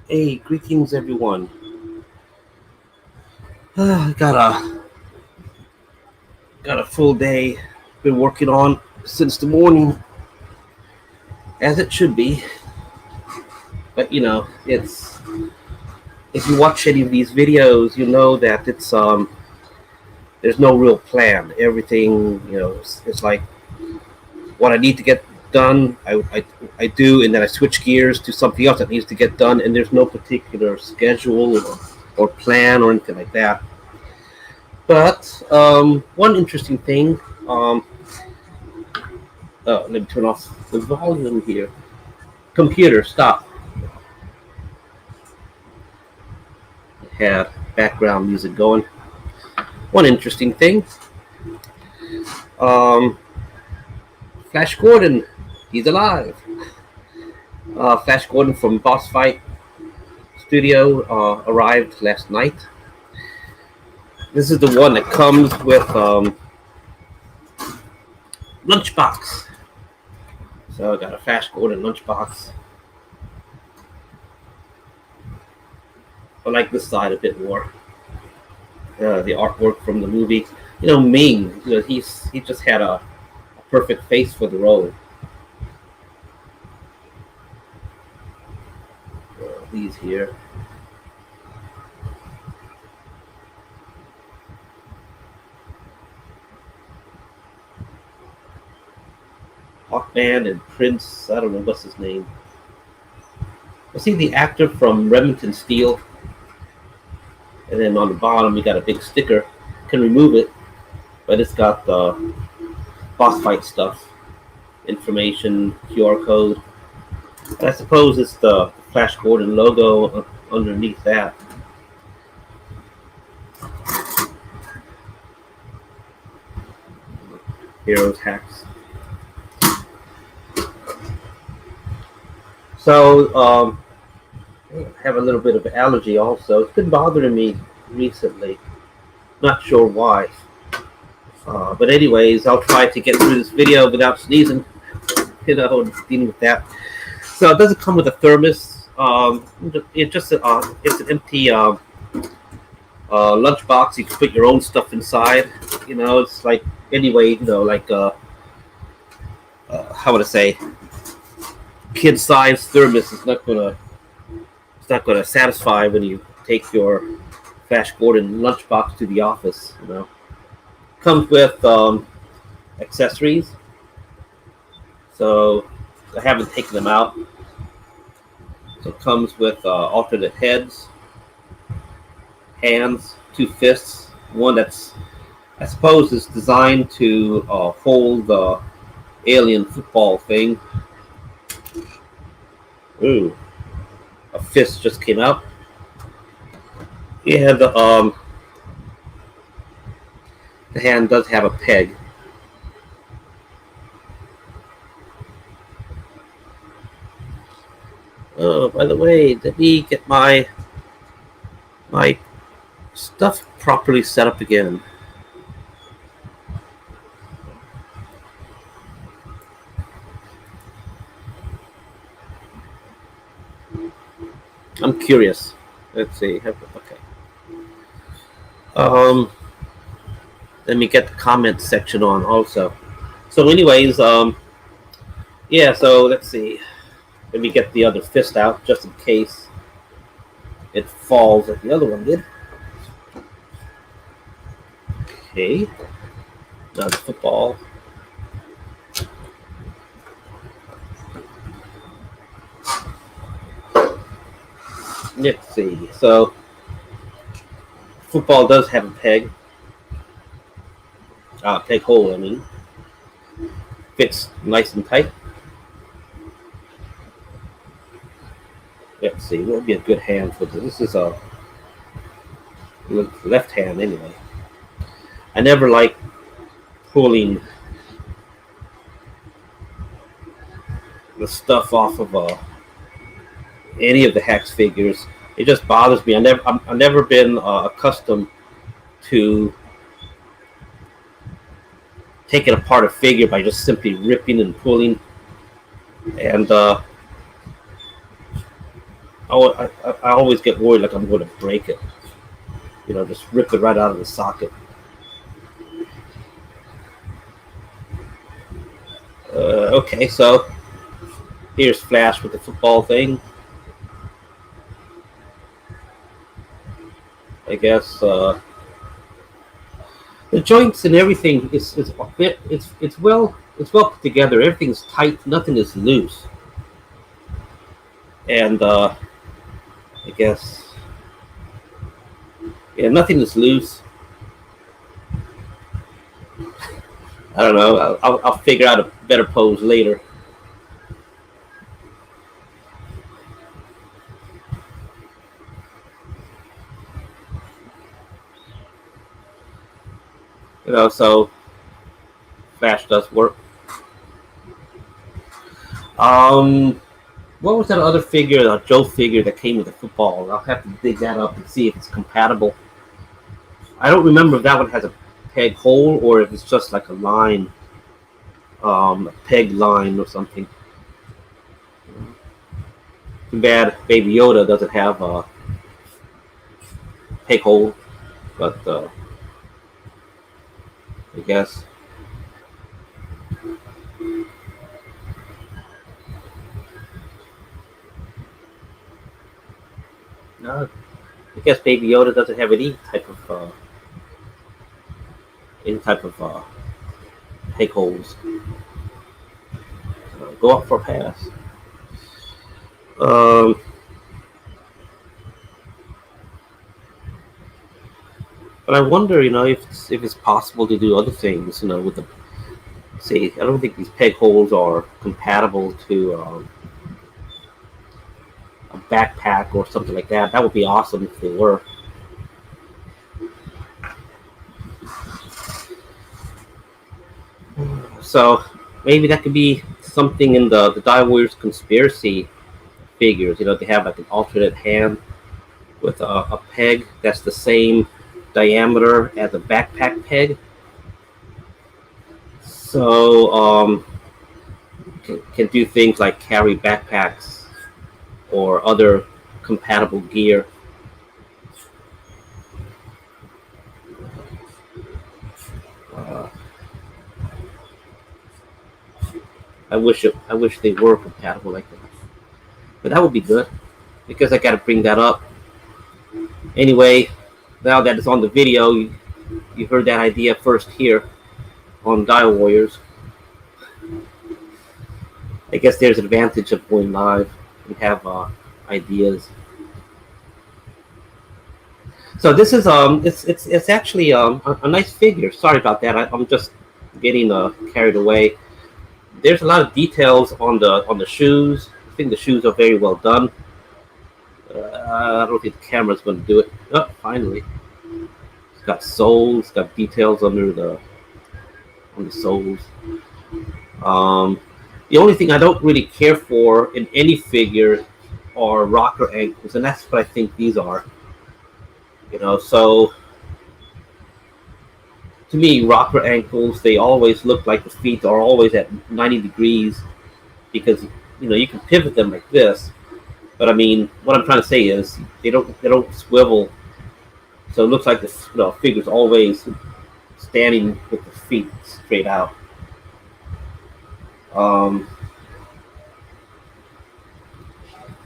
Hey, greetings everyone. Got a full day. Been working on since the morning, as it should be. But it's if you watch any of these videos, you know that it's there's no real plan. Everything it's like what I need to get done, I do, and then I switch gears to something else that needs to get done, and there's no particular schedule or plan or anything like that. But one interesting thing. Let me turn off the volume here. Computer, stop. Had background music going. One interesting thing. Um, Flash Gordon, he's alive. Flash Gordon from Boss Fight Studio arrived last night. This is the one that comes with lunchbox. So I got a Flash Gordon lunchbox. I like this side a bit more. The artwork from the movie. Ming. He just had a perfect face for the role. These here. Hawkman and Prince. I don't know what's his name. I see the actor from Remington Steel. And then on the bottom, we got a big sticker. Can remove it, but it's got the boss fight stuff, information, QR code. And I suppose it's the Flash Gordon logo underneath that. Heroes hacks. So I have a little bit of allergy also. It's been bothering me recently. Not sure why. But anyways, I'll try to get through this video without sneezing. Dealing with that. So it doesn't come with a thermos. It's an empty lunchbox. You can put your own stuff inside. It's like anyway. How would I say? Kid-sized thermos is not gonna satisfy when you take your Flash Gordon lunchbox to the office. Comes with accessories, so I haven't taken them out. So it comes with alternate heads, hands, two fists. One that's, I suppose, is designed to hold the alien football thing. Ooh, a fist just came out. Yeah, the hand does have a peg. Oh, by the way, let me get my stuff properly set up again. I'm curious. Let's see. Okay. Let me get the comment section on also. So, anyways, yeah. So let's see. Let me get the other fist out just in case it falls like the other one did. Okay. Now the football. Let's see. So, football does have a peg. Peg hole, I mean. Fits nice and tight. Let's see. What would be a good hand for this? This is a left hand, anyway. I never like pulling the stuff off of any of the Hex figures. It just bothers me. I've never been accustomed to taking apart a figure by just simply ripping and pulling. And I always get worried like I'm going to break it. Just rip it right out of the socket. Okay, so here's Flash with the football thing. I guess the joints and everything it's well put together. Everything's tight. Nothing is loose. And I guess nothing is loose. I don't know. I'll figure out a better pose later. So Flash does work. What was that other figure, the Joe figure that came with the football? I'll have to dig that up and see if it's compatible. I don't remember if that one has a peg hole or if it's just like a line, a peg line or something. Too bad Baby Yoda doesn't have a peg hole, but I guess. No, I guess Baby Yoda doesn't have any type of peg holes. Go up for a pass. But I wonder, if it's possible to do other things, with the. See, I don't think these peg holes are compatible to a backpack or something like that. That would be awesome if they were. So maybe that could be something in the DioWarriors conspiracy figures. They have like an alternate hand with a peg that's the same diameter as a backpack peg. So can do things like carry backpacks or other compatible gear. I wish they were compatible like that, but that would be good because I got to bring that up. Anyway, now that it's on the video, you heard that idea first here on DioWarriors. I guess there's an advantage of going live and have ideas. So this is it's actually a nice figure. Sorry about that. I'm just getting carried away. There's a lot of details on the shoes. I think the shoes are very well done. I don't think the camera's going to do it. Oh, finally. It's got soles. It's got details on the soles. The only thing I don't really care for in any figure are rocker ankles, and that's what I think these are. So to me, rocker ankles, they always look like the feet are always at 90 degrees because you can pivot them like this. But I mean, what I'm trying to say is they don't swivel, so it looks like the figure's always standing with the feet straight out.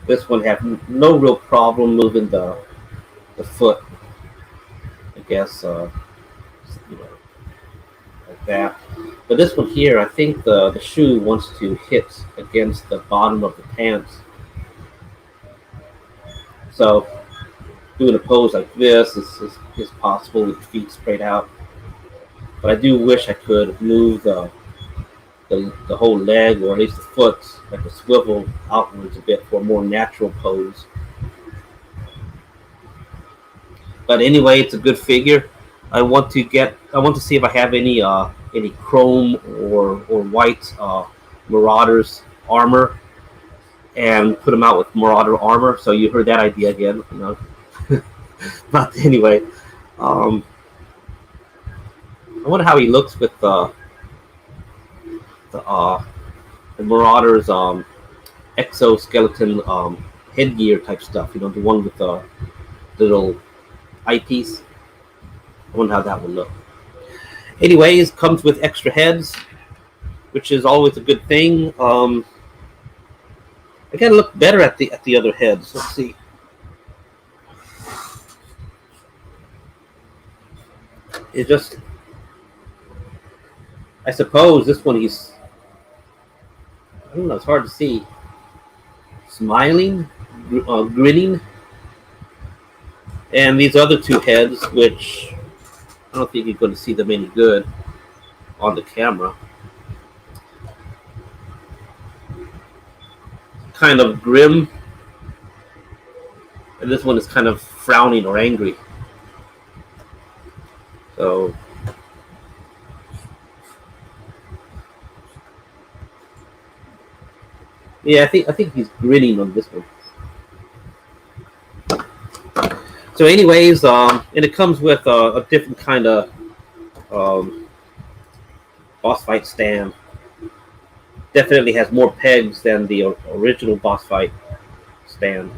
This one have no real problem moving the foot. I guess like that. But this one here, I think the shoe wants to hit against the bottom of the pants. So doing a pose like this is possible with the feet straight out. But I do wish I could move the whole leg, or at least the foot, like a swivel outwards a bit for a more natural pose. But anyway, it's a good figure. I want to see if I have any chrome or white Marauders armor, and put them out with Marauder armor. So you heard that idea again, But anyway, I wonder how he looks with the Marauders exoskeleton headgear type stuff. The one with the little eyepiece. I wonder how that would look. Anyways, comes with extra heads, which is always a good thing. I gotta look better at the other heads. Let's see. It just, I suppose this one I don't know. It's hard to see. Smiling, grinning, and these other two heads, which I don't think you're going to see them any good on the camera. Kind of grim, and this one is kind of frowning or angry. So yeah, I think he's grinning on this one. So anyways, and it comes with a different kind of boss fight stand. Definitely has more pegs than the original boss fight stand.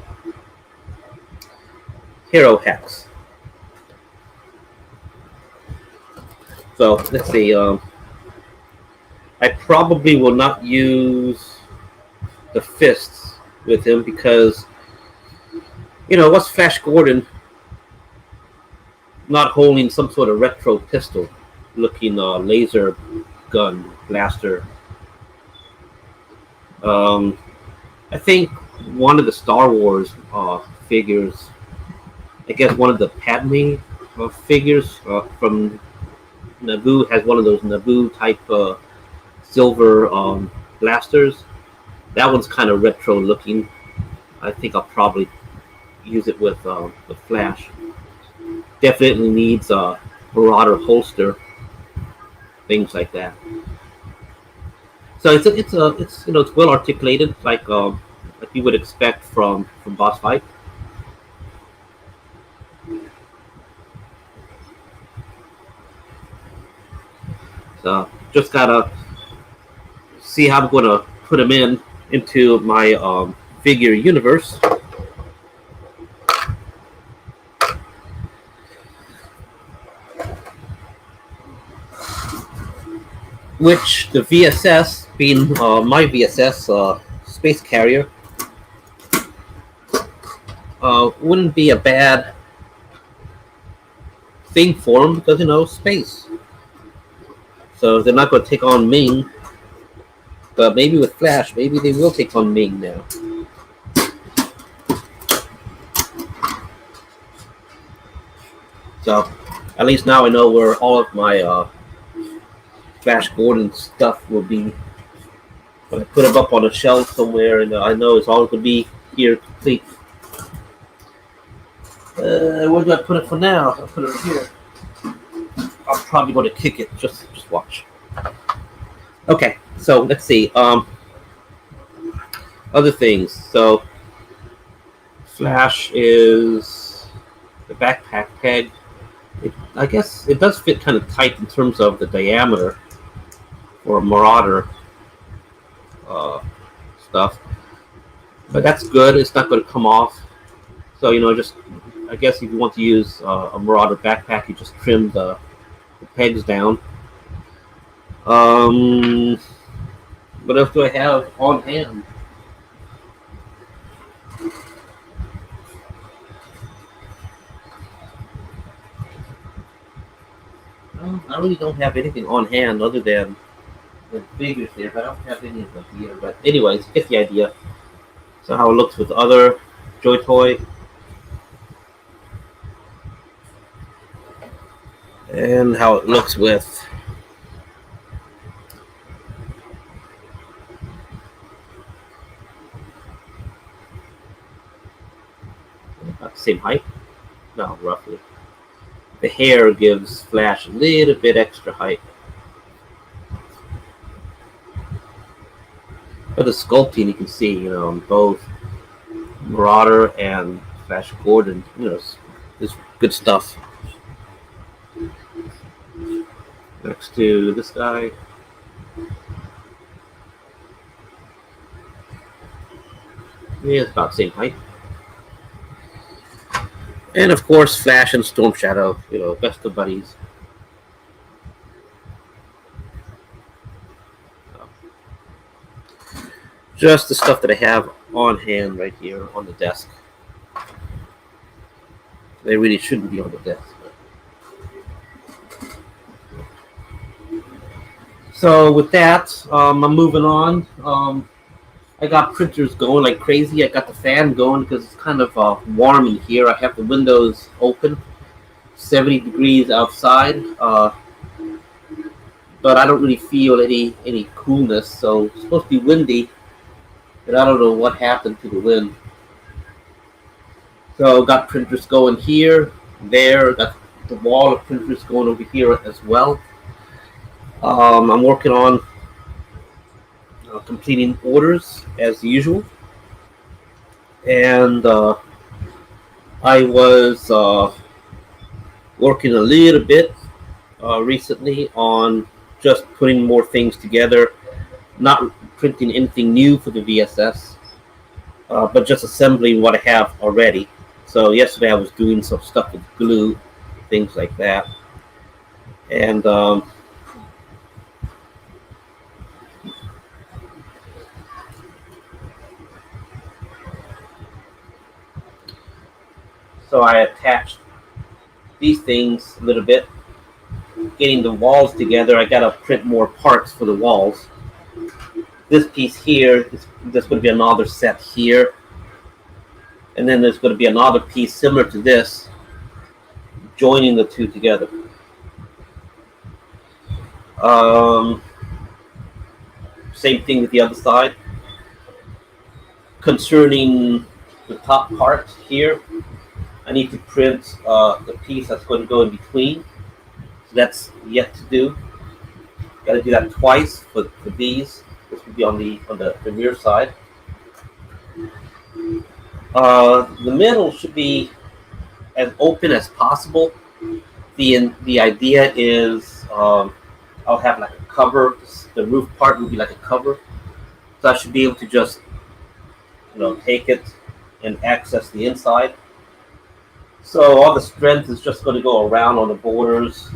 Hero Hex. So let's see. I probably will not use the fists with him because, what's Flash Gordon not holding some sort of retro pistol looking laser gun blaster? I think one of the Star Wars figures, I guess one of the Padme figures from Naboo has one of those Naboo type silver blasters. That one's kind of retro looking. I think I'll probably use it with Flash. Definitely needs a Marauder holster, things like that. So it's well articulated, like you would expect from boss fight. So just gotta see how I'm gonna put him into my figure universe. Which the VSS, being my VSS space carrier, wouldn't be a bad thing for him because space. So they're not going to take on Ming, but maybe with Flash, maybe they will take on Ming now. So at least now I know where all of my Flash Gordon stuff will be. When I put him up on a shelf somewhere, and I know it's all going to be here complete. Where do I put it for now? I'll put it here. I'm probably going to kick it. Just watch. Okay, so let's see. Other things. So Flash is the backpack peg. I guess it does fit kind of tight in terms of the diameter for Marauder stuff, but that's good. It's not going to come off. So just I guess if you want to use a Marauder backpack, you just trim the pegs down. What else do I have on hand? I really don't have anything on hand other than the figures there, but I don't have any of them here. But anyways, get the idea. So how it looks with other Joy Toy. And how it looks with about the same height. No, roughly. The hair gives Flash a little bit extra height. But the sculpting you can see, on both Marauder and Flash Gordon, is good stuff. Next to this guy. Yeah, it's about the same height. And of course, Flash and Storm Shadow, best of buddies. Just the stuff that I have on hand right here on the desk. They really shouldn't be on the desk. So with that, I'm moving on. I got printers going like crazy. I got the fan going because it's kind of warm in here. I have the windows open, 70 degrees outside, but I don't really feel any coolness. So it's supposed to be windy, and I don't know what happened to the wind. So got printers going here, there. Got the wall of printers going over here as well. I'm working on completing orders as usual, and I was working a little bit recently on just putting more things together, not printing anything new for the VSS, but just assembling what I have already. So yesterday I was doing some stuff with glue, things like that, and so I attached these things a little bit, getting the walls together. I gotta print more parts for the walls. This piece here, there's going to be another set here, and then there's going to be another piece similar to this, joining the two together. Same thing with the other side. Concerning the top part here, I need to print the piece that's going to go in between. So that's yet to do. Got to do that twice for these. This will be on the rear side. The middle should be as open as possible. The idea is I'll have like a cover. The roof part will be like a cover, so I should be able to just take it and access the inside. So all the strength is just going to go around on the borders,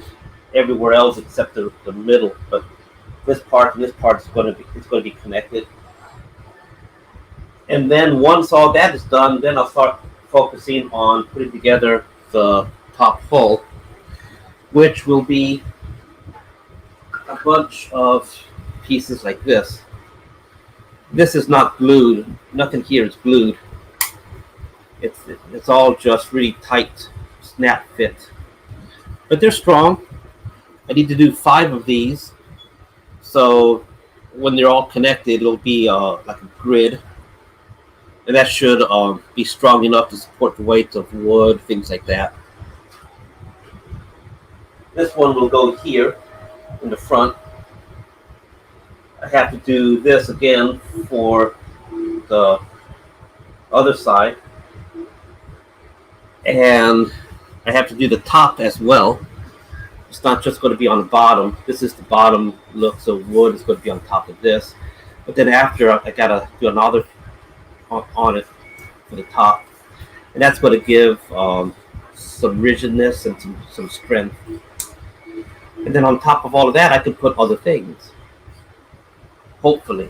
everywhere else except the middle. But this part and this part is going to be connected. And then once all that is done, then I'll start focusing on putting together the top hull, which will be a bunch of pieces like this. This is not glued. Nothing here is glued. It's all just really tight snap fit. But they're strong. I need to do 5 of these. So when they're all connected, it'll be like a grid. And that should be strong enough to support the weight of wood, things like that. This one will go here in the front. I have to do this again for the other side. And I have to do the top as well. It's not just going to be on the bottom. This is the bottom look, so wood is going to be on top of this. But then after, I got to do another on it for the top. And that's going to give some rigidness and some strength. And then on top of all of that, I can put other things. Hopefully.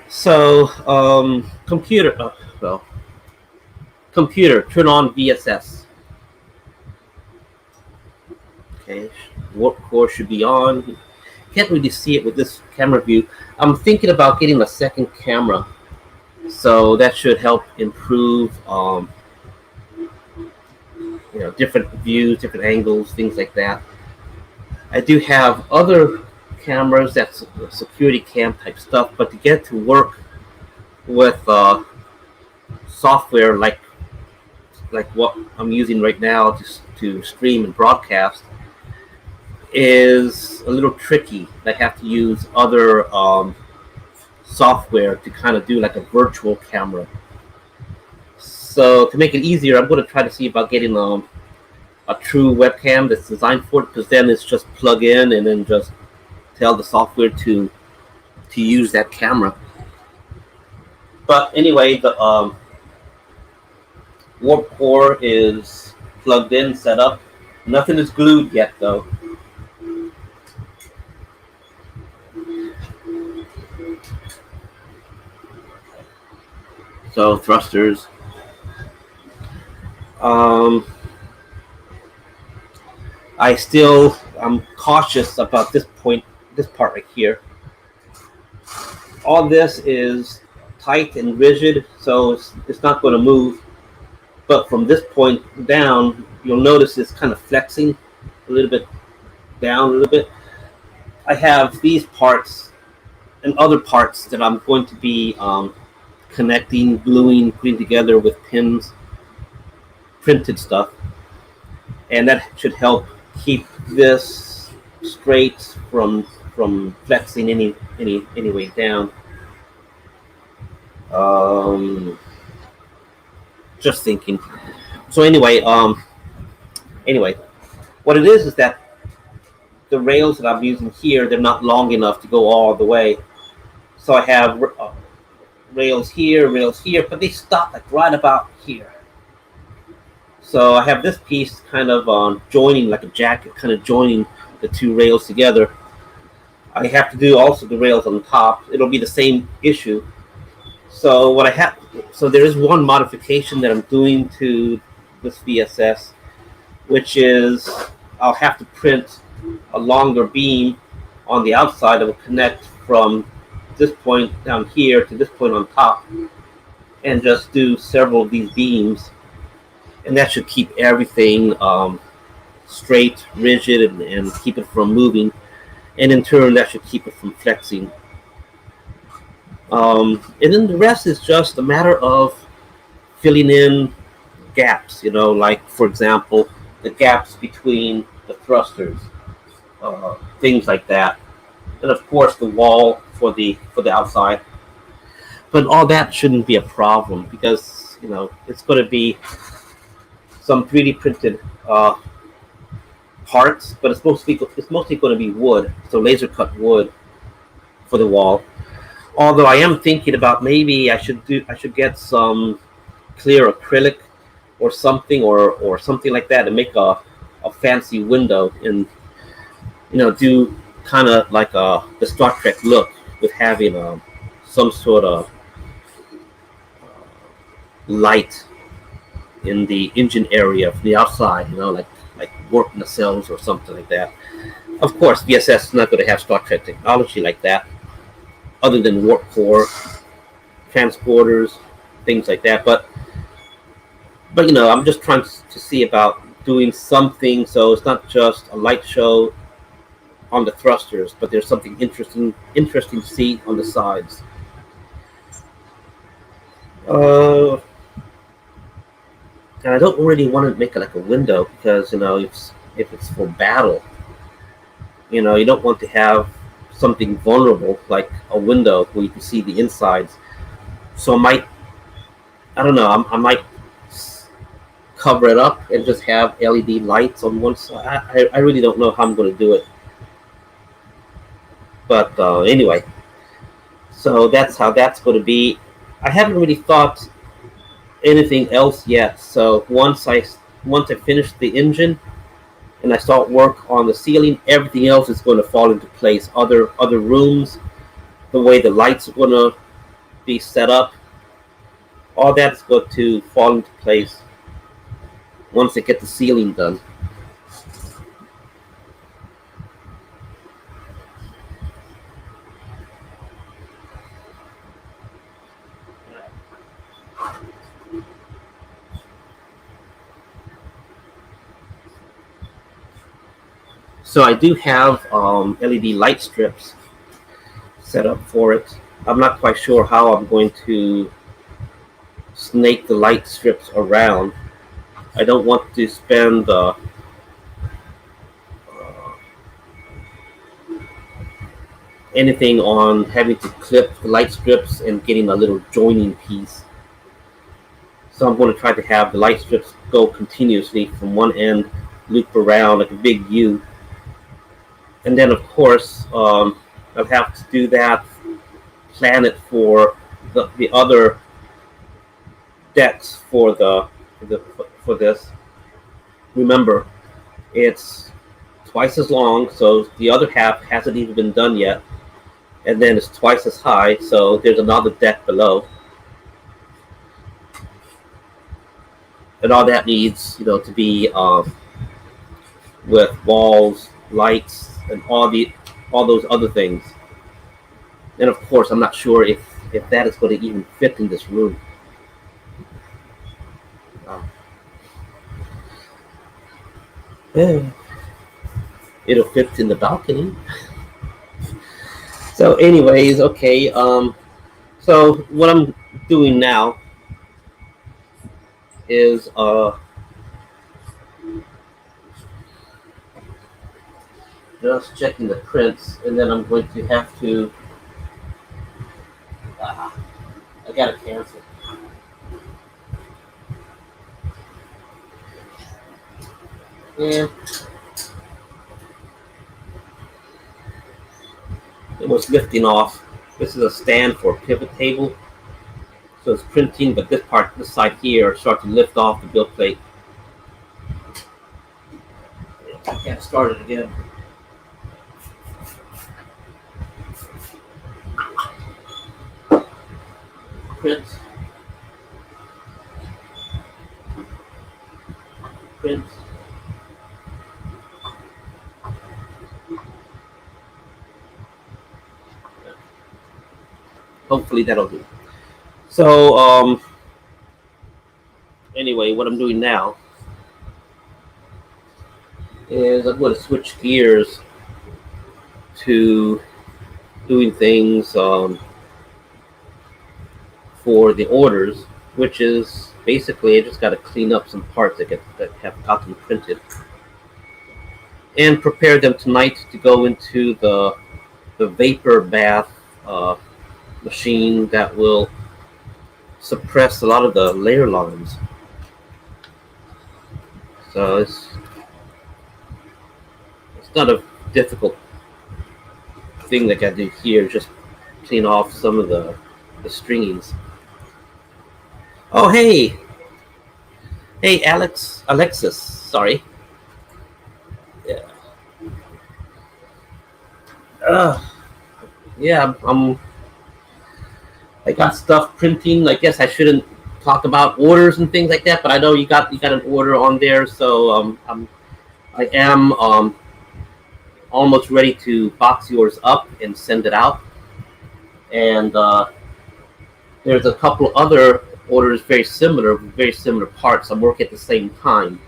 So, computer, turn on VSS. Okay, workcore should be on. Can't really see it with this camera view. I'm thinking about getting a second camera, so that should help improve, different views, different angles, things like that. I do have other cameras, that's security cam type stuff, but to get to work with software like what I'm using right now to stream and broadcast is a little tricky. I have to use other software to kind of do like a virtual camera. So to make it easier, I'm going to try to see about getting a true webcam that's designed for it, because then it's just plug in and then just tell the software to to use that camera. But anyway, the warp core is plugged in, set up. Nothing is glued yet, though. So thrusters. I'm cautious about this part right here. All this is tight and rigid, so it's not going to move. But from this point down, you'll notice it's kind of flexing a little bit down a little bit. I have these parts and other parts that I'm going to be connecting, gluing, putting together with pins, printed stuff, and that should help keep this straight from flexing any way down. Just thinking. So anyway, what it is that the rails that I'm using here, they're not long enough to go all the way. So I have rails here, but they stop like right about here. So I have this piece kind of joining like a jacket, kind of joining the two rails together. I have to do also the rails on the top. It'll be the same issue. So there is one modification that I'm doing to this VSS, which is I'll have to print a longer beam on the outside that will connect from this point down here to this point on top, and just do several of these beams, and that should keep everything straight, rigid, and keep it from moving, and in turn that should keep it from flexing. And then the rest is just a matter of filling in gaps, like for example the gaps between the thrusters, things like that, and of course the wall for the outside. But all that shouldn't be a problem because it's going to be some 3D printed parts, but it's mostly going to be wood, so laser cut wood for the wall. Although I am thinking about maybe I should get some clear acrylic or something like that and make a fancy window and do kind of like the Star Trek look with having some sort of light in the engine area from the outside, like warp nacelles or something like that. Of course, VSS is not going to have Star Trek technology like that, other than warp core, transporters, things like that. But I'm just trying to see about doing something so it's not just a light show on the thrusters, but there's something interesting to see on the sides. And I don't really want to make it like a window because if it's for battle, you don't want to have something vulnerable like a window where you can see the insides. So I might cover it up and just have LED lights on one side. I really don't know how I'm going to do it. But anyway, so that's how that's going to be. I haven't really thought anything else yet. So once I finish the engine and I start work on the ceiling, everything else is going to fall into place. Other rooms, the way the lights are going to be set up, all that's going to fall into place once I get the ceiling done. So I do have LED light strips set up for it. I'm not quite sure how I'm going to snake the light strips around. I don't want to spend anything on having to clip the light strips and getting a little joining piece. So I'm going to try to have the light strips go continuously from one end, loop around like a big U. And then, of course, I'll have to do that plan it for the other decks for for this. Remember, it's twice as long, so the other half hasn't even been done yet, and then it's twice as high, so there's another deck below, and all that needs, to be with walls, lights, and all those other things. And of course, I'm not sure if that is going to even fit in this room. Yeah. It'll fit in the balcony. So, anyways, okay. So what I'm doing now is just checking the prints, and then I'm going to have to. I gotta cancel. Yeah. It was lifting off. This is a stand for a pivot table. So it's printing, but this side here, starts to lift off the build plate. I can't start it again. Print. Print. Hopefully that'll do. So anyway, what I'm doing now is I'm going to switch gears to doing things for the orders, which is basically I just got to clean up some parts that have gotten printed and prepare them tonight to go into the vapor bath machine that will suppress a lot of the layer lines. So it's not a difficult thing that I got to do here. Just clean off some of the stringings. Oh, hey, Alexis. Sorry. Yeah. Yeah. I got stuff printing. I guess I shouldn't talk about orders and things like that, but I know you got an order on there, so I am almost ready to box yours up and send it out. And there's a couple other orders very similar parts. I'm working at the same time,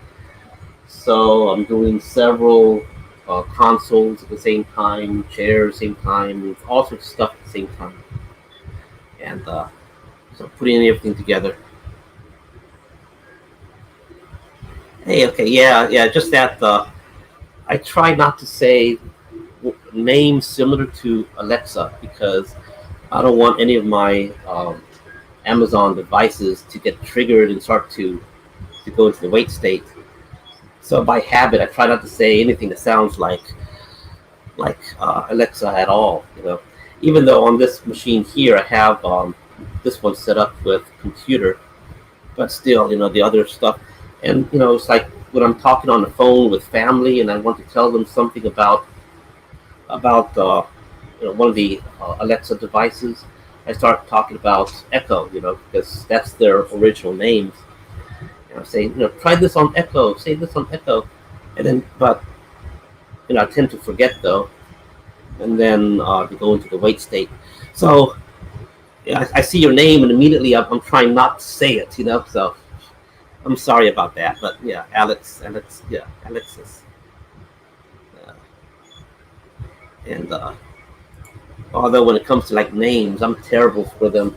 so I'm doing several consoles at the same time, chairs same time, all sorts of stuff at the same time. And so putting everything together. Hey, okay, yeah, just that. I try not to say names similar to Alexa because I don't want any of my Amazon devices to get triggered and start to go into the wait state. So by habit, I try not to say anything that sounds like Alexa at all. Even though on this machine here I have this one set up with computer, but still, the other stuff. And it's like when I'm talking on the phone with family and I want to tell them something about one of the Alexa devices, I start talking about Echo, because that's their original names. And I say, try this on Echo, say this on Echo, and then, but I tend to forget though, and then to go into the wait state. So yeah, I see your name and immediately I'm trying not to say it, So I'm sorry about that, but yeah, Alexis. And although when it comes to like names, I'm terrible for them.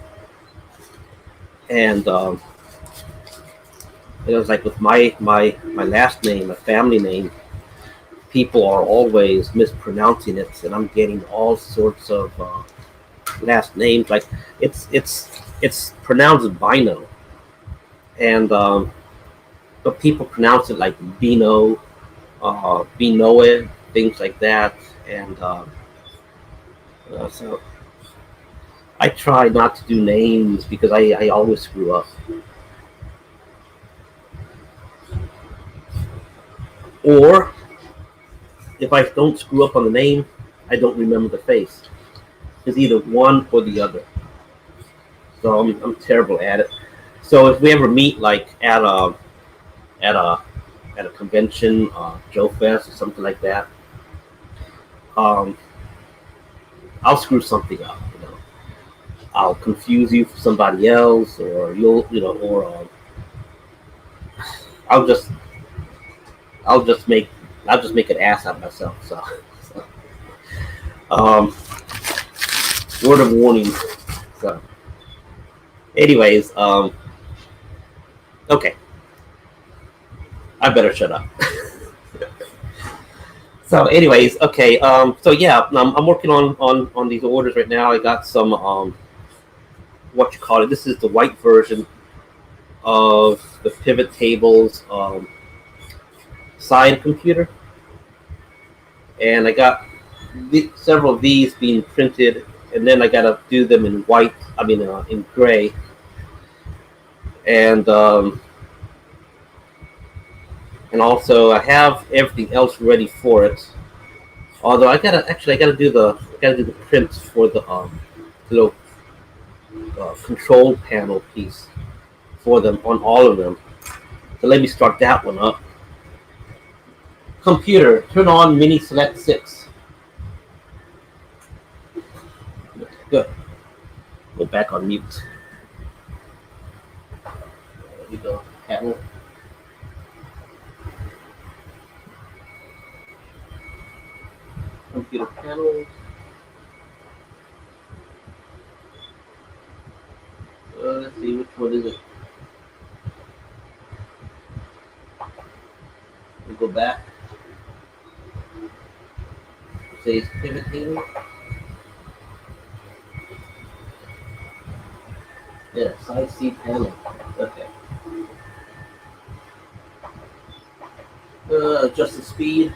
And it was like with my last name, my family name, people are always mispronouncing it, and I'm getting all sorts of last names. Like it's pronounced Bino, and but people pronounce it like Bino, Binoe, things like that, and so I try not to do names because I always screw up. Or if I don't screw up on the name, I don't remember the face. It's either one or the other. So I'm terrible at it. So if we ever meet like at a at a convention, Joe Fest or something like that, um, I'll screw something up. I'll confuse you for somebody else, or or I'll just I'll just make I'll just make an ass out of myself. So um, word of warning. So, anyways, okay, I better shut up. So, anyways, okay. So yeah, I'm working on these orders right now. I got some what you call it. This is the white version of the pivot tables side computer, and I got several of these being printed, and then I got to do them in white. I mean, in gray, and also I have everything else ready for it. Although I gotta do the prints for the little control panel piece for them on all of them. So let me start that one up. Computer, turn on Mini Select 6. Good. Go back on mute. There we go. Panel. Computer panel. Let's see, which one is it? We go back. It says pivot table. Yeah, side seat panel. Okay. Adjust the speed.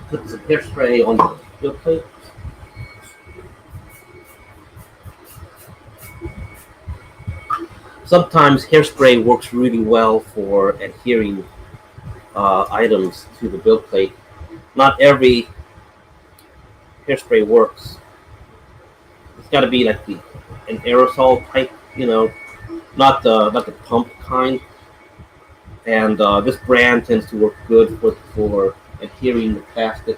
Put some hairspray on the build plate. Sometimes hairspray works really well for adhering items to the build plate. Not every hairspray works. It's got to be like an aerosol type, not the pump kind. And this brand tends to work good for adhering the plastic.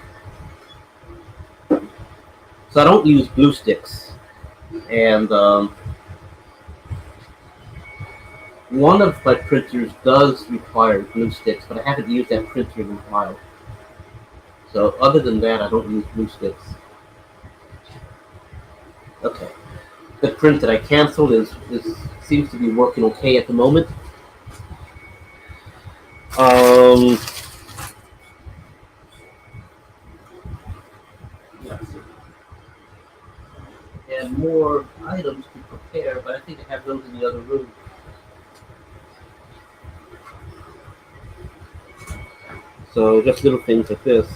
So I don't use glue sticks, and one of my printers does require glue sticks, but I haven't used that printer in a while. So other than that, I don't use glue sticks. Okay. The print that I canceled seems to be working okay at the moment. And more items to prepare, but I think I have those in the other room. So just little things like this.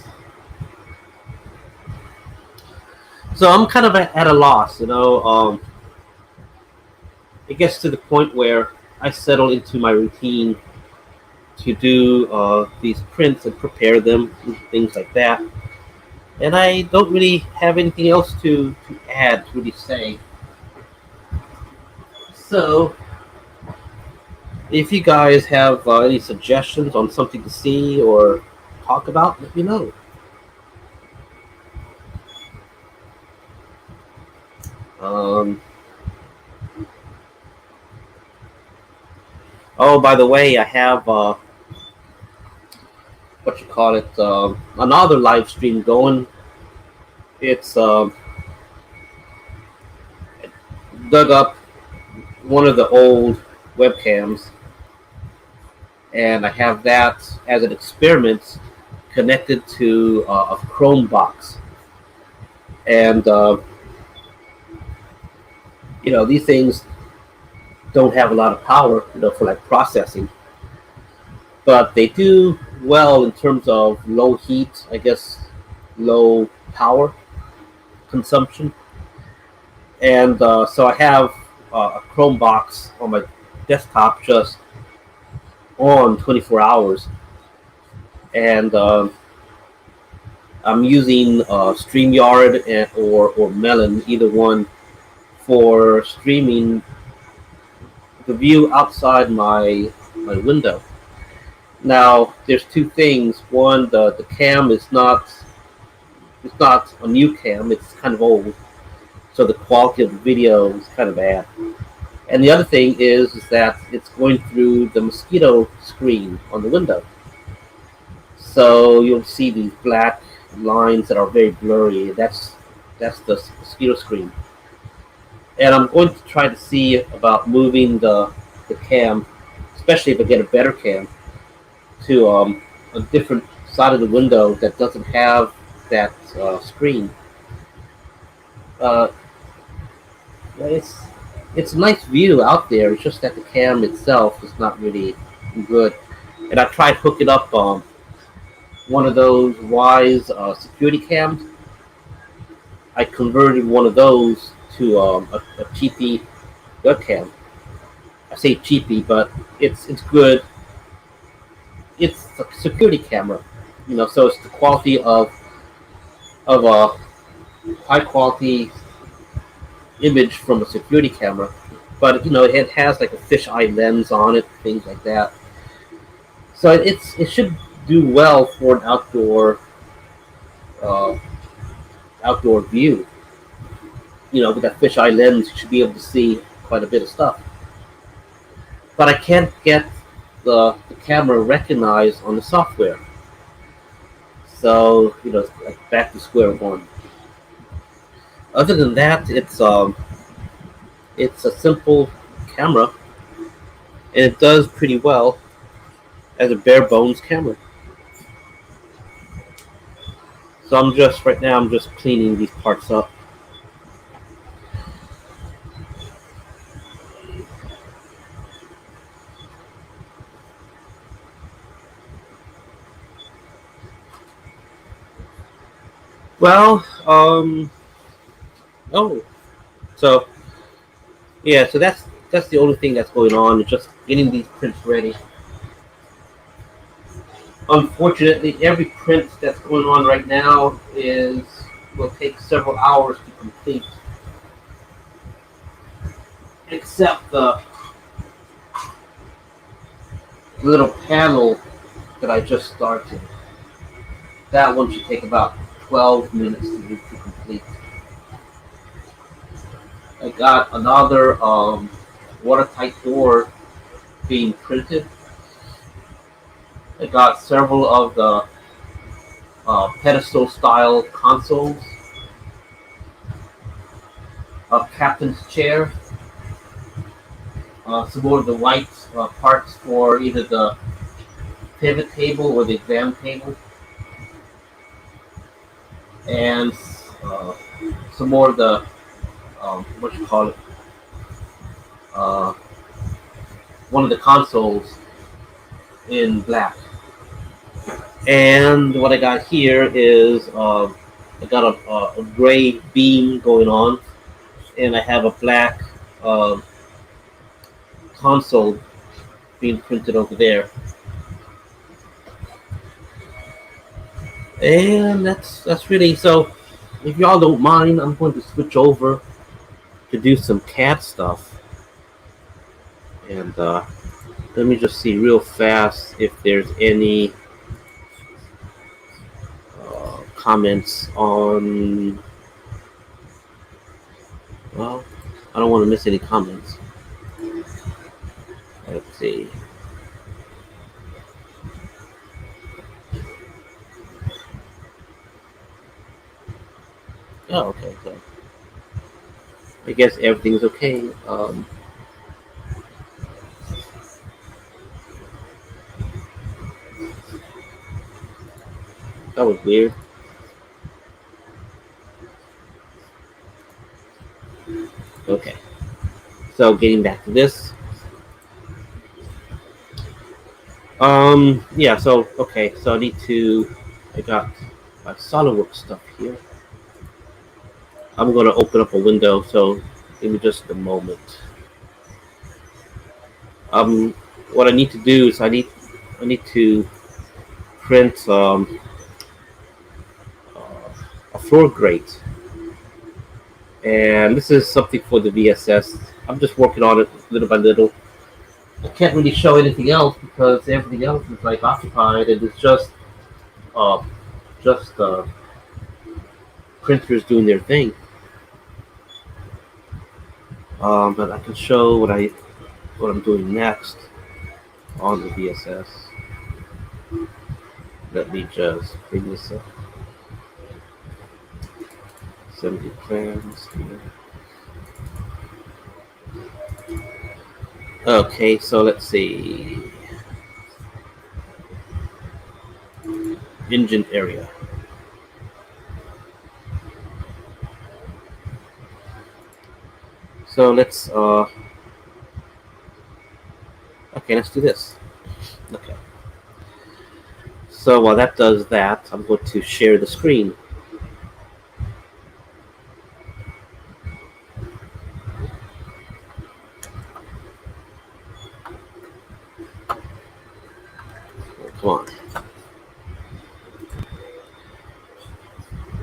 So I'm kind of at a loss, It gets to the point where I settle into my routine to do these prints and prepare them, and things like that. And I don't really have anything else to add, to really say. So, if you guys have any suggestions on something to see or talk about, let me know. Oh, by the way, I have another live stream going. It's dug up one of the old webcams, and I have that as an experiment connected to a Chrome box. And these things don't have a lot of power, for like processing, but they do well in terms of low heat, I guess, low power consumption. And so I have a Chrome box on my desktop just on 24 hours. And I'm using StreamYard or Melon, either one, for streaming the view outside my window. Now, there's two things. One, the cam is not it's not a new cam. It's kind of old, so the quality of the video is kind of bad. And the other thing is that it's going through the mosquito screen on the window. So you'll see these black lines that are very blurry. That's the mosquito screen. And I'm going to try to see about moving the cam, especially if I get a better cam, to a different side of the window that doesn't have that screen. Uh, it's it's a nice view out there. It's just that the cam itself is not really good. And I tried hooking up one of those Wise security cams. I converted one of those to a cheapy webcam. I say cheapy, but it's good. It's a security camera, so it's the quality of a high quality image from a security camera, but it has like a fisheye lens on it, things like that. So it should do well for an uh, outdoor view. With that fisheye lens, you should be able to see quite a bit of stuff. But I can't get the camera recognized on the software. So it's like back to square one. Other than that, it's a simple camera, and it does pretty well as a bare bones camera. So right now I'm just cleaning these parts up. Well, oh, so yeah, so that's the only thing that's going on, is just getting these prints ready. Unfortunately, every print that's going on right now will take several hours to complete, except the little panel that I just started. That one should take about 12 minutes to complete. I got another watertight door being printed. I got several of the pedestal style consoles, a captain's chair, some more of the white parts for either the pivot table or the exam table, and some more of the what you call it, one of the consoles in black. And what I got here is I got a gray beam going on, and I have a black console being printed over there. And that's really, so if y'all don't mind, I'm going to switch over to do some CAD stuff. And let me just see real fast if there's any comments on. Well, I don't want to miss any comments. Let's see. Oh, okay. So I guess everything's okay. That was weird. Okay. So getting back to this. Yeah, so okay, so I got my SolidWorks stuff here. I'm going to open up a window, so give me just a moment. Um, what I need to do is I need to print a floor grate, and this is something for the VSS. I'm just working on it little by little. I can't really show anything else because everything else is like occupied, and it's uh, just printers doing their thing. But I can show what I'm doing next on the VSS. Let me just bring this up. Assembly plans here. Okay, so let's see. Engine area. So let's okay, let's do this. Okay. So while that does that, I'm going to share the screen. Come on.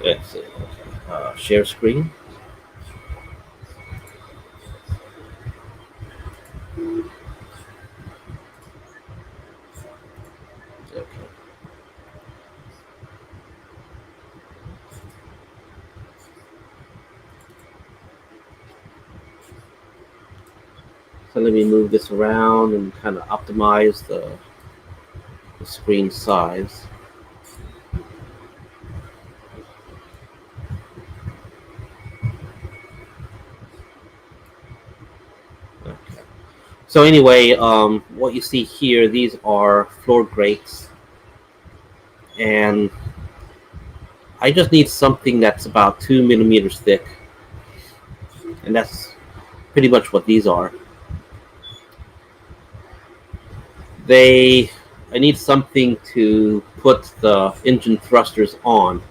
Let's see. Okay. Share screen. Okay. So let me move this around and kind of optimize the screen size. Okay. So anyway, what you see here, these are floor grates, and I just need something that's about 2 millimeters thick, and that's pretty much what these are. I need something to put the engine thrusters on,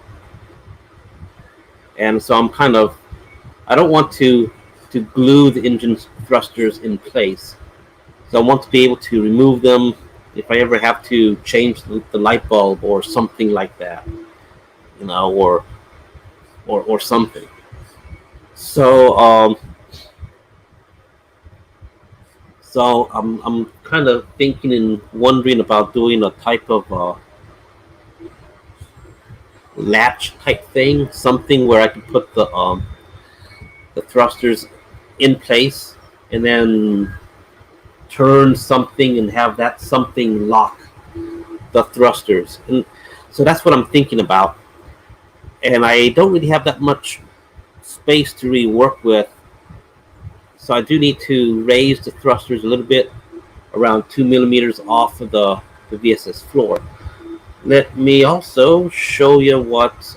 and so I don't want to glue the engine thrusters in place. So I want to be able to remove them if I ever have to change the light bulb or something like that, or something. So I'm kind of thinking and wondering about doing a type of latch type thing, something where I can put the thrusters in place and then turn something and have that something lock the thrusters. And so that's what I'm thinking about. And I don't really have that much space to really work with. So I do need to raise the thrusters a little bit, around 2 millimeters off of the VSS floor. Let me also show you what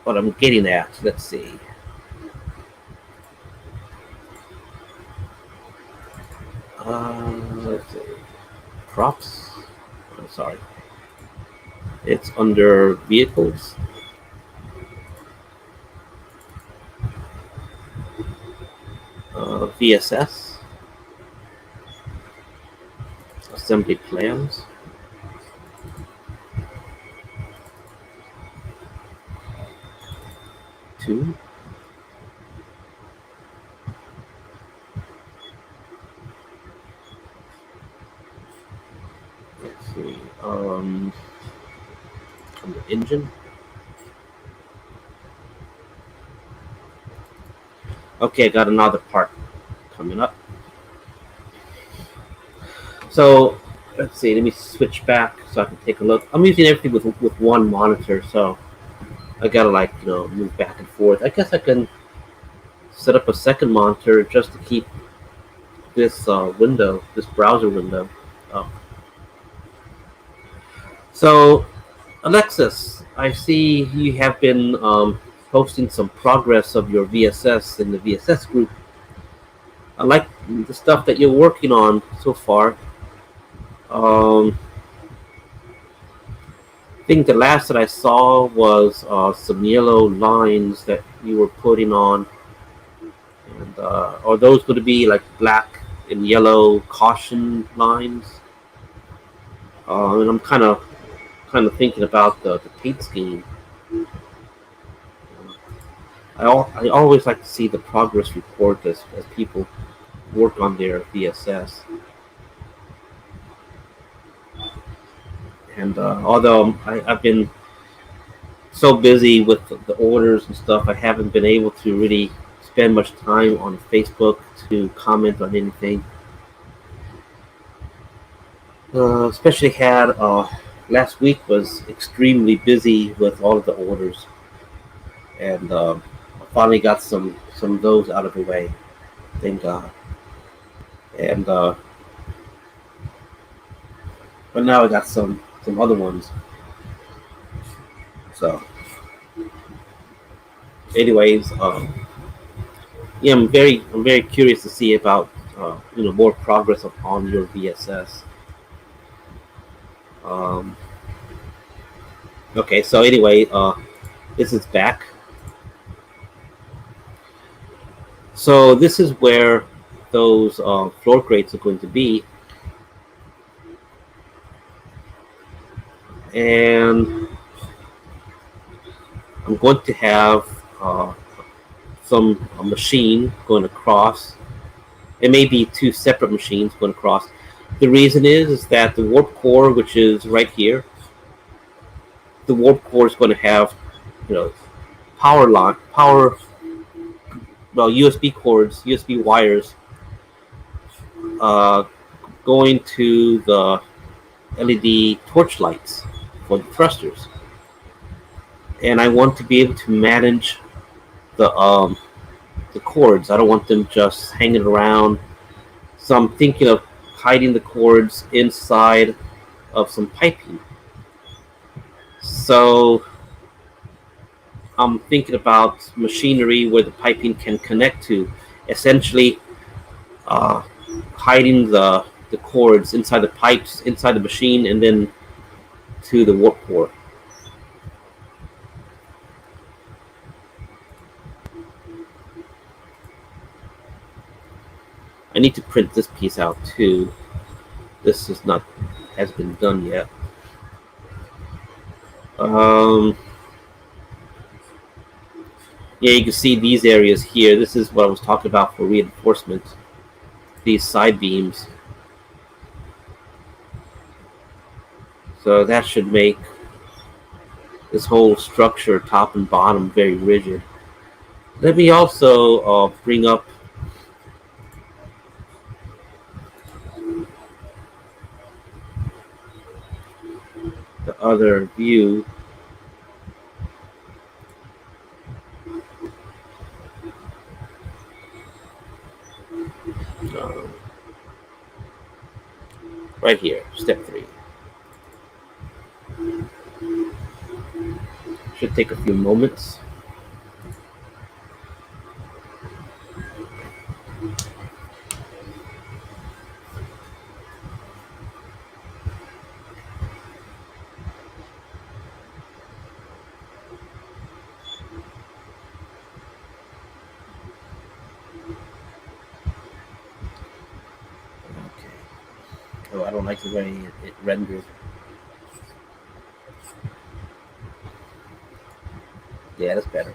I'm getting at. Let's see. Let's see. Props. I'm sorry. It's under vehicles. VSS. Assembly plans. Two. Let's see. Under engine. Okay, I got another part coming up. So let's see. Let me switch back so I can take a look. I'm using everything with one monitor, so I gotta move back and forth. I guess I can set up a second monitor just to keep this this browser window up. So Alexis, I see you have been posting some progress of your VSS in the VSS group. I like the stuff that you're working on so far. I think the last that I saw was some yellow lines that you were putting on, and are those going to be like black and yellow caution lines? And I'm kind of thinking about the paint scheme. I always like to see the progress report as people work on their VSS. And although I've been so busy with the orders and stuff, I haven't been able to really spend much time on Facebook to comment on anything. Especially had last week was extremely busy with all of the orders, and I finally got some of those out of the way. Thank God. And but now I got some other ones. So, anyways, yeah, I'm very curious to see about more progress on your VSS. Um, okay, so anyway, this is back. So this is where those floor grates are going to be, and I'm going to have a machine going across. It may be two separate machines going across. The reason is that the warp core, which is right here, the warp core is going to have, power line, USB cords, USB wires, uh, going to the LED torch lights for the thrusters, and I want to be able to manage the cords. I don't want them just hanging around. So I'm thinking of hiding the cords inside of some piping. So I'm thinking about machinery where the piping can connect to, essentially uh, hiding the cords inside the pipes, inside the machine, and then to the warp core. I need to print this piece out too. This has been done yet. Yeah, you can see these areas here. This is what I was talking about for reinforcement. These side beams. So that should make this whole structure, top and bottom, very rigid. Let me also bring up the other view. Right here, step 3. Should take a few moments. Oh, I don't like the way it rendered. Yeah, that's better.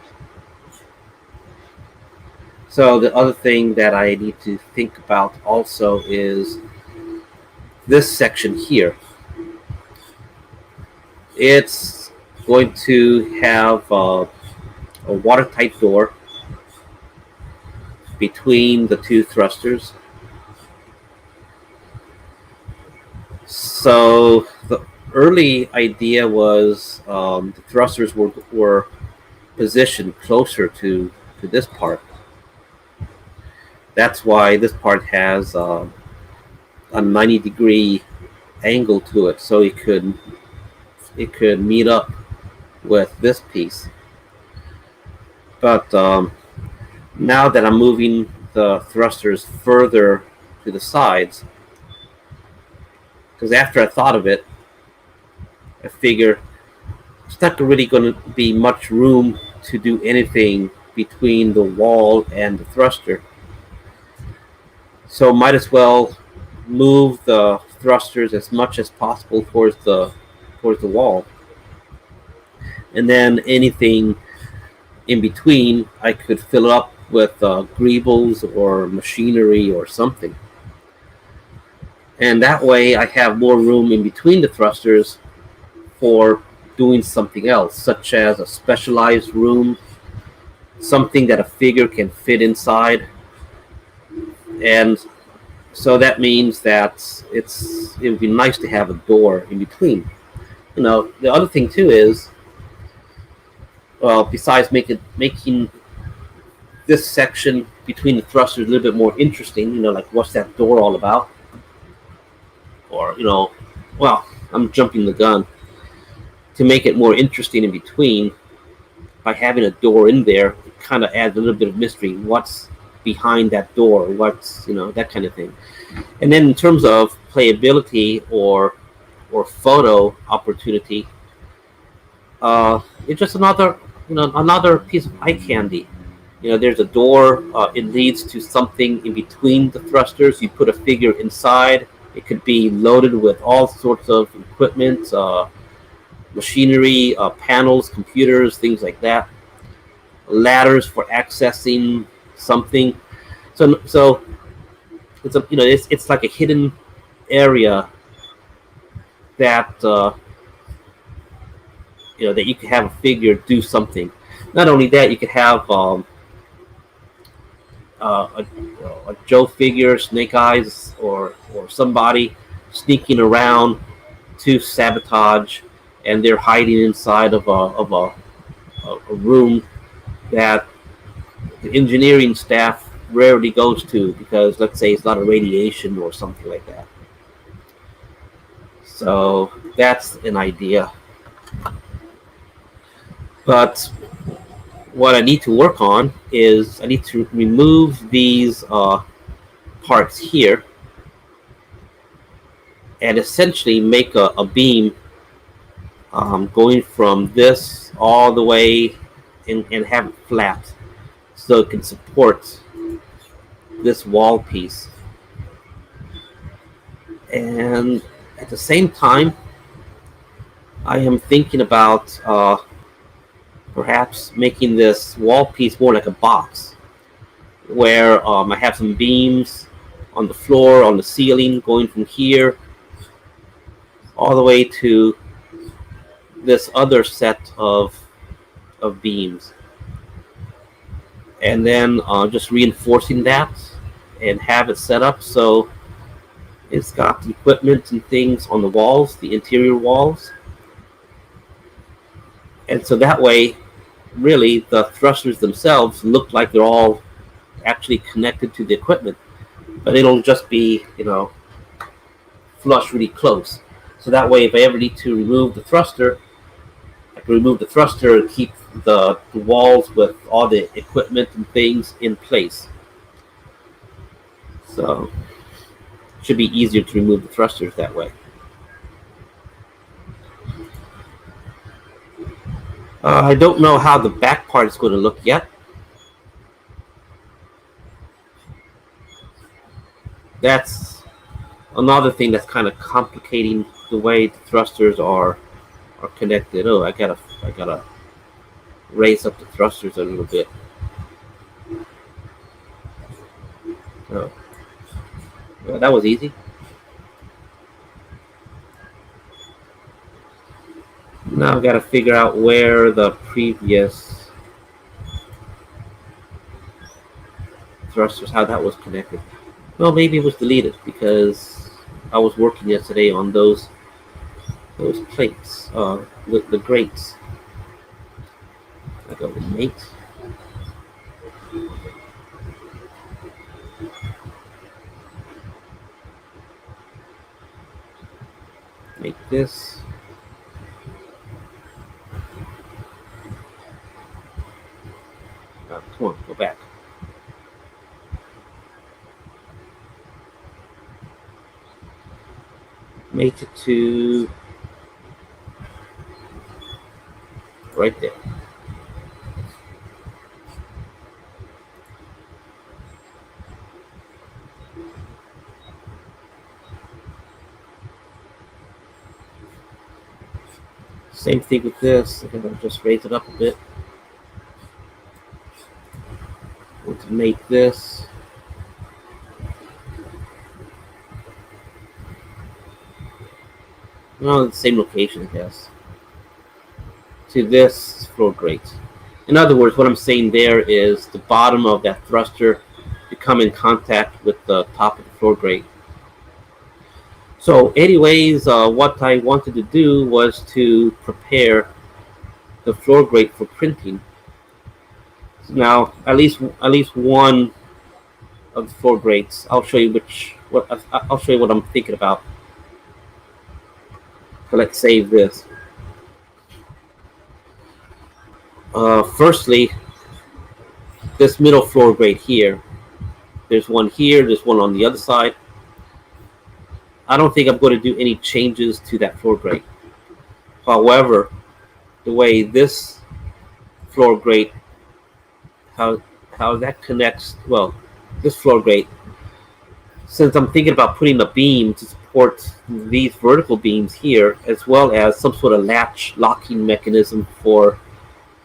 So the other thing that I need to think about also is this section here. It's going to have a watertight door between the two thrusters. So the early idea was the thrusters were positioned closer to this part. That's why this part has a 90-degree angle to it, so it could meet up with this piece. But now that I'm moving the thrusters further to the sides, because after I thought of it, I figure it's not really going to be much room to do anything between the wall and the thruster. So might as well move the thrusters as much as possible towards the wall, and then anything in between I could fill up with greebles or machinery or something. And that way I have more room in between the thrusters for doing something else, such as a specialized room, something that a figure can fit inside. And so that means that it would be nice to have a door in between. The other thing too is, well, besides making this section between the thrusters a little bit more interesting, like what's that door all about? Or, well, I'm jumping the gun. To make it more interesting in between, by having a door in there, it kind of adds a little bit of mystery. What's behind that door? What's, that kind of thing. And then in terms of playability or photo opportunity, it's just another piece of eye candy. There's a door. It leads to something in between the thrusters. You put a figure inside. It could be loaded with all sorts of equipment, machinery, panels, computers, things like that. Ladders for accessing something. So it's like a hidden area that that you could have a figure do something. Not only that, you could have a Joe figure, Snake Eyes, or somebody sneaking around to sabotage, and they're hiding inside of a room that the engineering staff rarely goes to because, let's say, it's a lot of radiation or something like that. So that's an idea. But what I need to work on is I need to remove these parts here and essentially make a beam going from this all the way and have it flat so it can support this wall piece. And at the same time, I am thinking about perhaps making this wall piece more like a box, where I have some beams on the floor, on the ceiling, going from here all the way to this other set of beams, and then just reinforcing that and have it set up so it's got equipment and things on the walls, the interior walls, and so that way really the thrusters themselves look like they're all actually connected to the equipment, but it'll just be flush really close. So that way, if I ever need to remove the thruster, I can remove the thruster and keep the walls with all the equipment and things in place. So it should be easier to remove the thrusters that way. I don't know how the back part is going to look yet. That's another thing that's kind of complicating the way the thrusters are connected. Oh, I gotta raise up the thrusters a little bit. Oh, well, that was easy. Now I've got to figure out where the previous thrusters, how that was connected. Well, maybe it was deleted because I was working yesterday on those plates, the grates. I go with mate. Make this. Come on, go back. Mate it to right there. Same thing with this. I'm gonna just raise it up a bit. Want to make this the same location, I guess, to this floor grate. In other words, what I'm saying there is the bottom of that thruster to come in contact with the top of the floor grate. So anyways, what I wanted to do was to prepare the floor grate for printing. So now, at least one of the floor grates. I'll show you I'll show you what I'm thinking about. So let's save this. Firstly, this middle floor grate here. There's one here. There's one on the other side. I don't think I'm going to do any changes to that floor grate. However, the way this floor grate, how that connects, well, this floor grate, since I'm thinking about putting a beam to support these vertical beams here, as well as some sort of latch locking mechanism for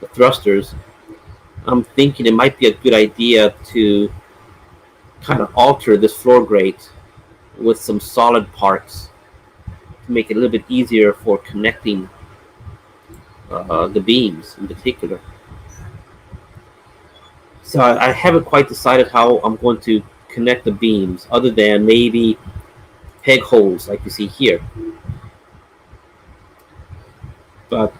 the thrusters, I'm thinking it might be a good idea to kind of alter this floor grate with some solid parts to make it a little bit easier for connecting the beams in particular. So I haven't quite decided how I'm going to connect the beams, other than maybe peg holes like you see here. But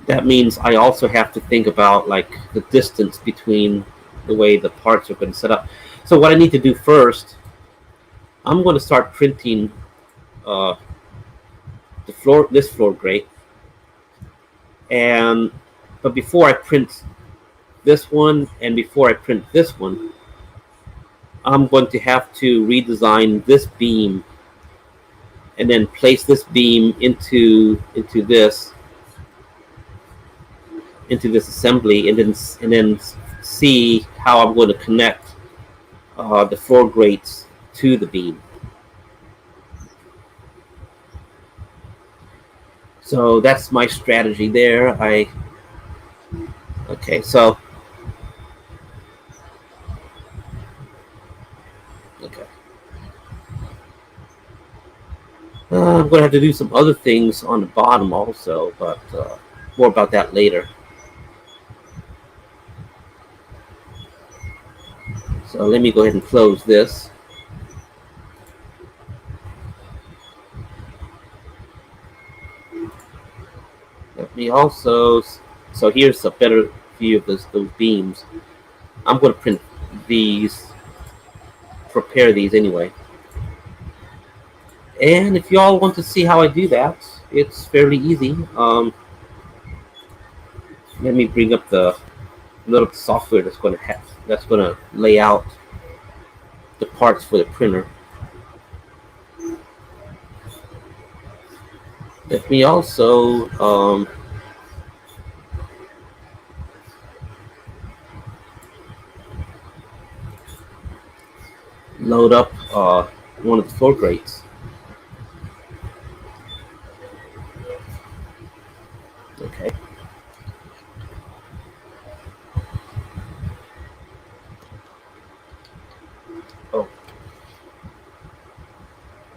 that means I also have to think about like the distance between the way the parts are going to set up. So what I need to do first, I'm going to start printing this floor grate, but before I print this one and before I print this one, I'm going to have to redesign this beam and then place this beam into this assembly, and then see how I'm going to connect the floor grates to the beam. So that's my strategy there. Okay, so I'm going to have to do some other things on the bottom also, but more about that later. So let me go ahead and close this. Let me also, so here's a better view of those beams. I'm going to print these, prepare these anyway. And if you all want to see how I do that, it's fairly easy. Let me bring up the little software that's going to lay out the parts for the printer. Let me also load up one of the floor grates. Okay. Oh.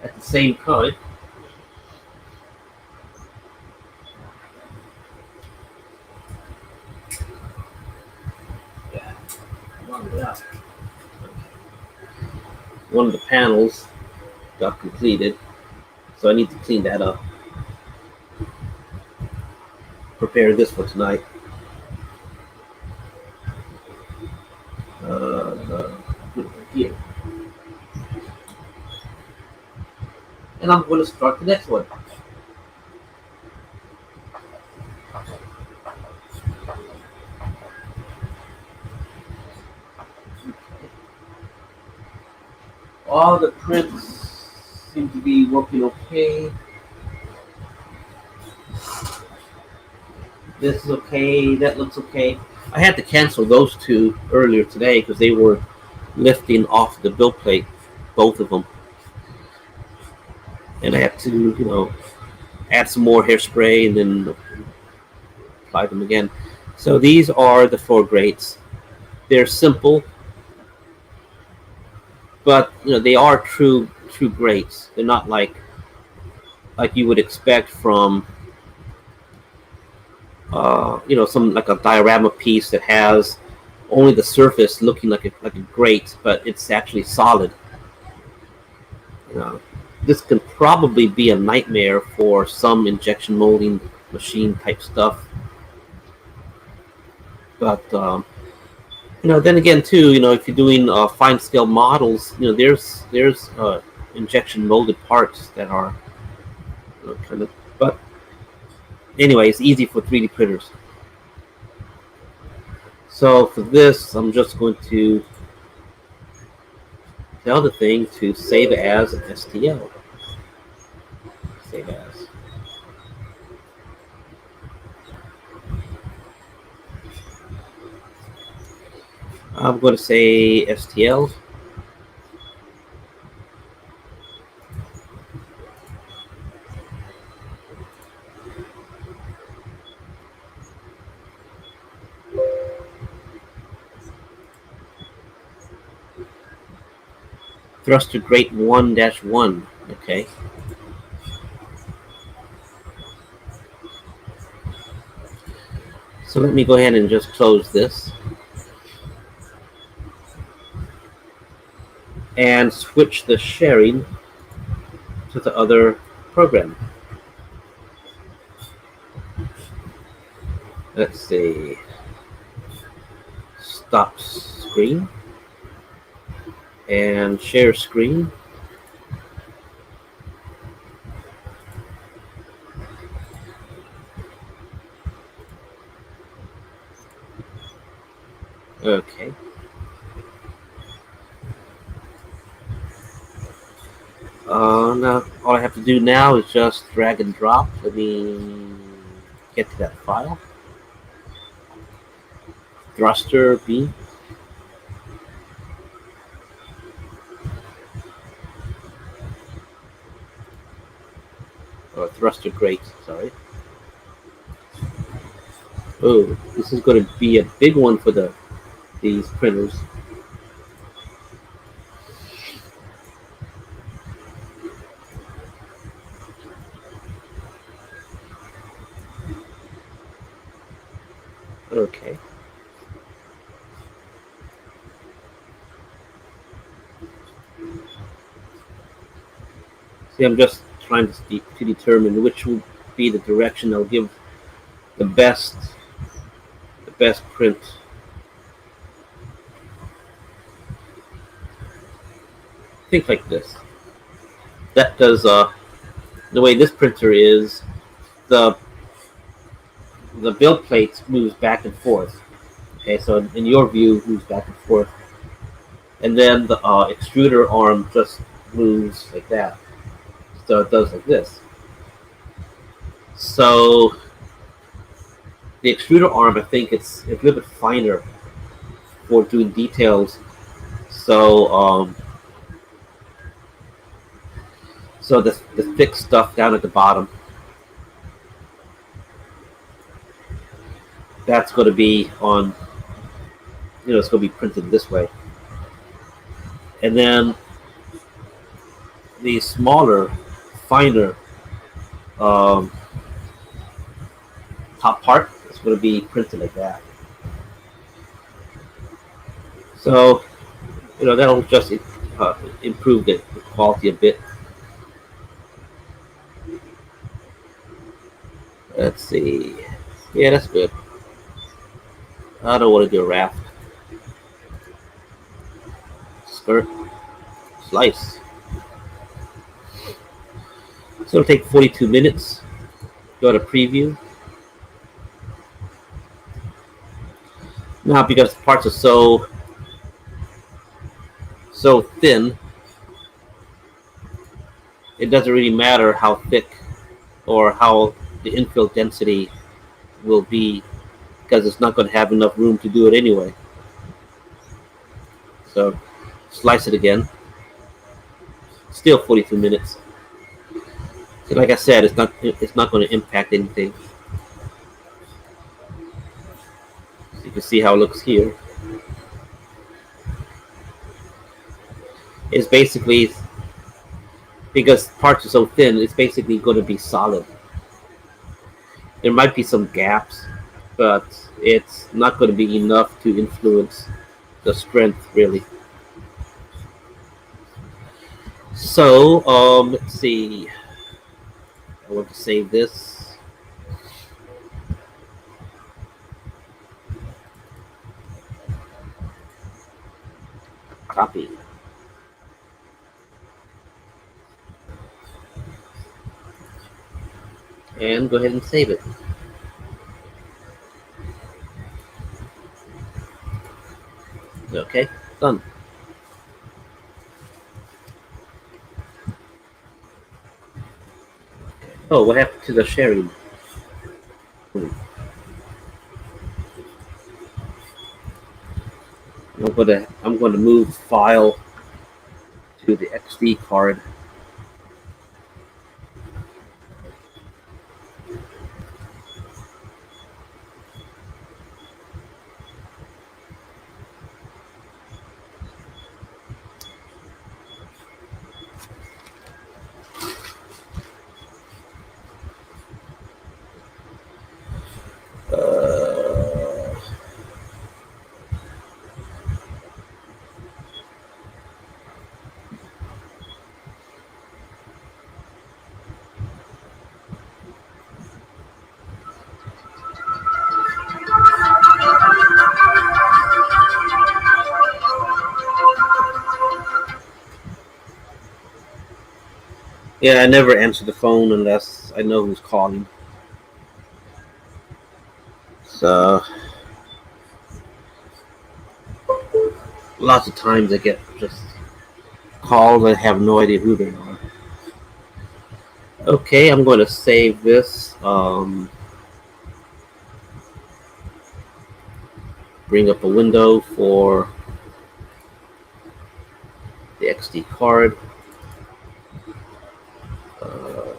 At the same time, one of the panels got completed, so I need to clean that up. Prepare this for tonight. Here. And I'm going to start the next one. All the prints seem to be working okay. This is okay. That looks okay. I had to cancel those two earlier today because they were lifting off the build plate, both of them, and I had to, add some more hairspray and then apply them again. So these are the floor grates. They're simple, but they are true grates. They're not like you would expect from some like a diorama piece that has only the surface looking like a grate, but it's actually solid. This can probably be a nightmare for some injection molding machine type stuff. But then again, too, if you're doing fine scale models, there's injection molded parts that are kind of. But anyway, it's easy for 3D printers. So for this, I'm just going to tell the thing to save as an STL. Save as. I'm going to say STL. Thruster grate 1-1. Okay. So let me go ahead and just close this and switch the sharing to the other program. Let's see. Stop screen and share screen. Okay. Now all I have to do now is just drag and drop. Let me get to that file. Thruster B. Or thruster grate, sorry. Oh, this is going to be a big one for these printers. Okay. See, I'm just trying to determine which will be the direction I'll give the best print. Think like this. That does the way this printer is, the build plate moves back and forth. Okay, so in your view, moves back and forth, and then the extruder arm just moves like that. So it does like this. So the extruder arm, I think it's a little bit finer for doing details. So so the thick stuff down at the bottom, that's going to be on, it's going to be printed this way. And then the smaller, finer top part is going to be printed like that. So, that'll just improve the quality a bit. Let's see. Yeah, that's good. I don't want to do a raft. Skirt. Slice. So it'll take 42 minutes. Go to preview. Now, because the parts are so thin, it doesn't really matter how thick or how the infill density will be, because it's not going to have enough room to do it anyway. So slice it again. Still 42 minutes. So like I said, it's not going to impact anything. So you can see how it looks here. It's basically, because parts are so thin, it's basically going to be solid. There might be some gaps, but it's not going to be enough to influence the strength really. So let's see. I want to save this. Copy. And go ahead and save it. Okay, done. Oh, what happened to the sharing? I'm gonna move file to the XD card. Uh, yeah, I never answer the phone unless I know who's calling. So lots of times I get just calls. I have no idea who they are. Okay, I'm going to save this. Bring up a window for the XD card. Uh,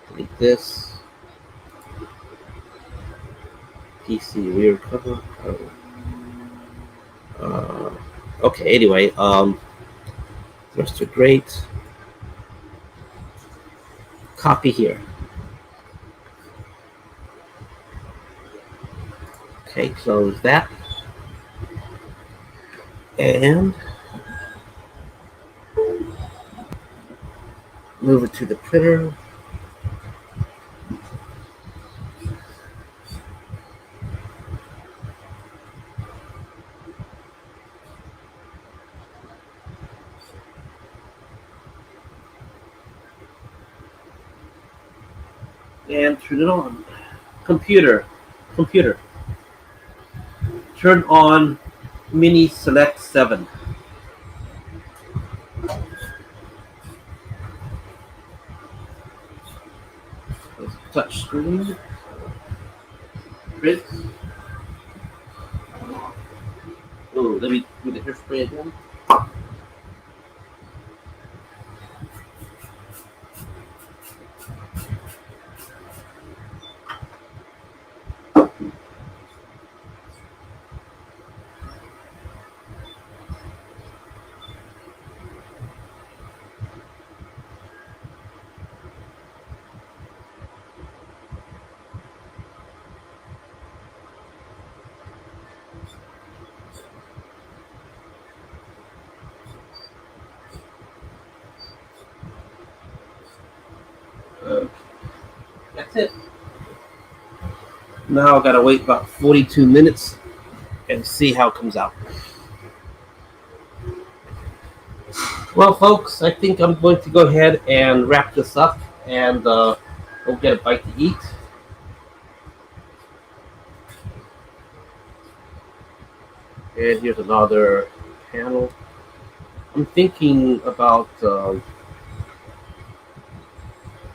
delete this. PC rear cover. Okay, anyway, rest are great. Copy here. Okay, close that. And move it to the printer. And turn it on. Computer. Turn on Mini Select 7. Touch screen. Print. Oh, let me do the hairspray again. That's it. Now I gotta wait about 42 minutes and see how it comes out. Well, folks, I think I'm going to go ahead and wrap this up and go get a bite to eat. And here's another panel. I'm thinking about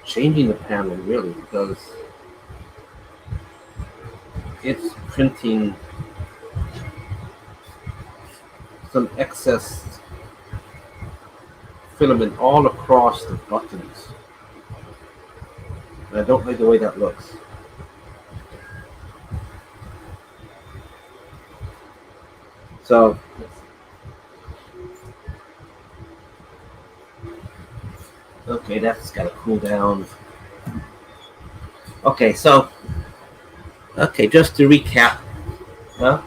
changing the panel really, because it's printing some excess filament all across the buttons. And I don't like the way that looks. So okay, that's got to cool down. Okay, so just to recap. Huh?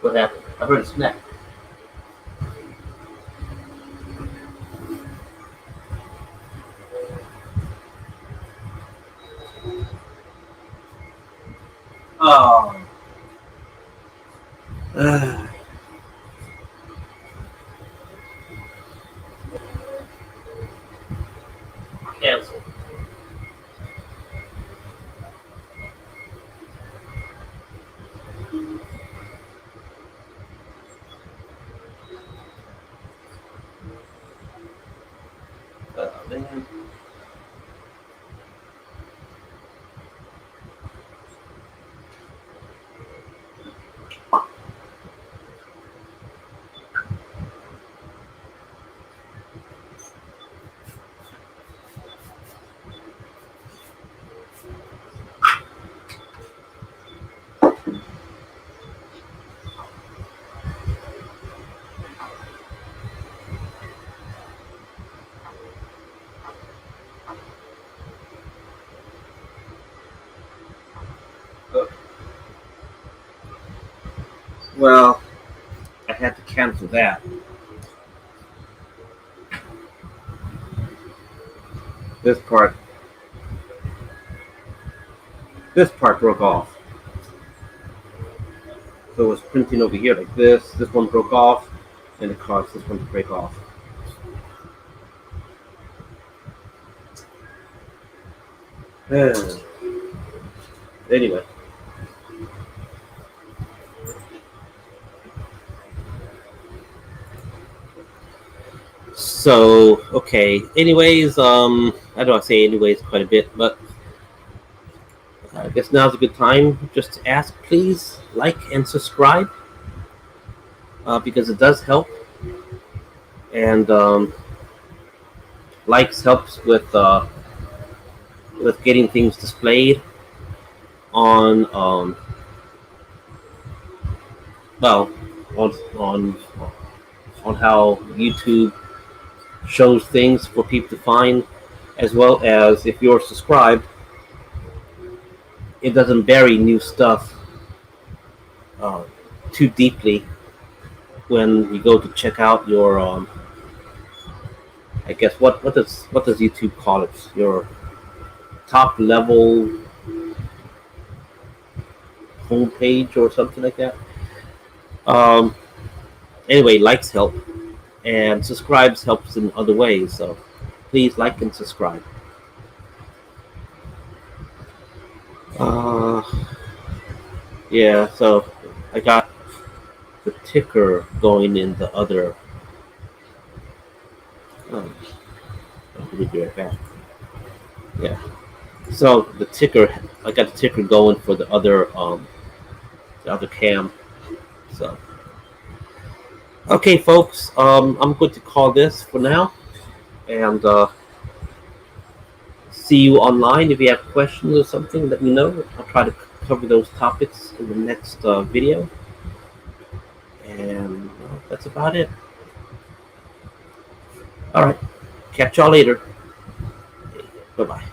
What happened? I heard a snack. Oh. Cancel. Man. Well, I had to cancel that. This part broke off. So it was printing over here like this. This one broke off, and it caused this one to break off. Anyway. So, okay. Anyways, I know I say anyways quite a bit, but I guess now's a good time just to ask, please like and subscribe, because it does help. And likes helps with getting things displayed on on how YouTube shows things for people to find, as well as if you're subscribed, it doesn't bury new stuff too deeply when you go to check out your I guess what does YouTube call it? Your top level homepage or something like that. Anyway, likes help, and subscribes helps in other ways. So please like and subscribe. Yeah, so I got the ticker going in the other. I'll be right back. Yeah. So the ticker, I got the ticker going for the other cam. So okay, folks, I'm going to call this for now, and see you online. If you have questions or something, let me know. I'll try to cover those topics in the next video. And that's about it. All right. Catch y'all later. Bye-bye.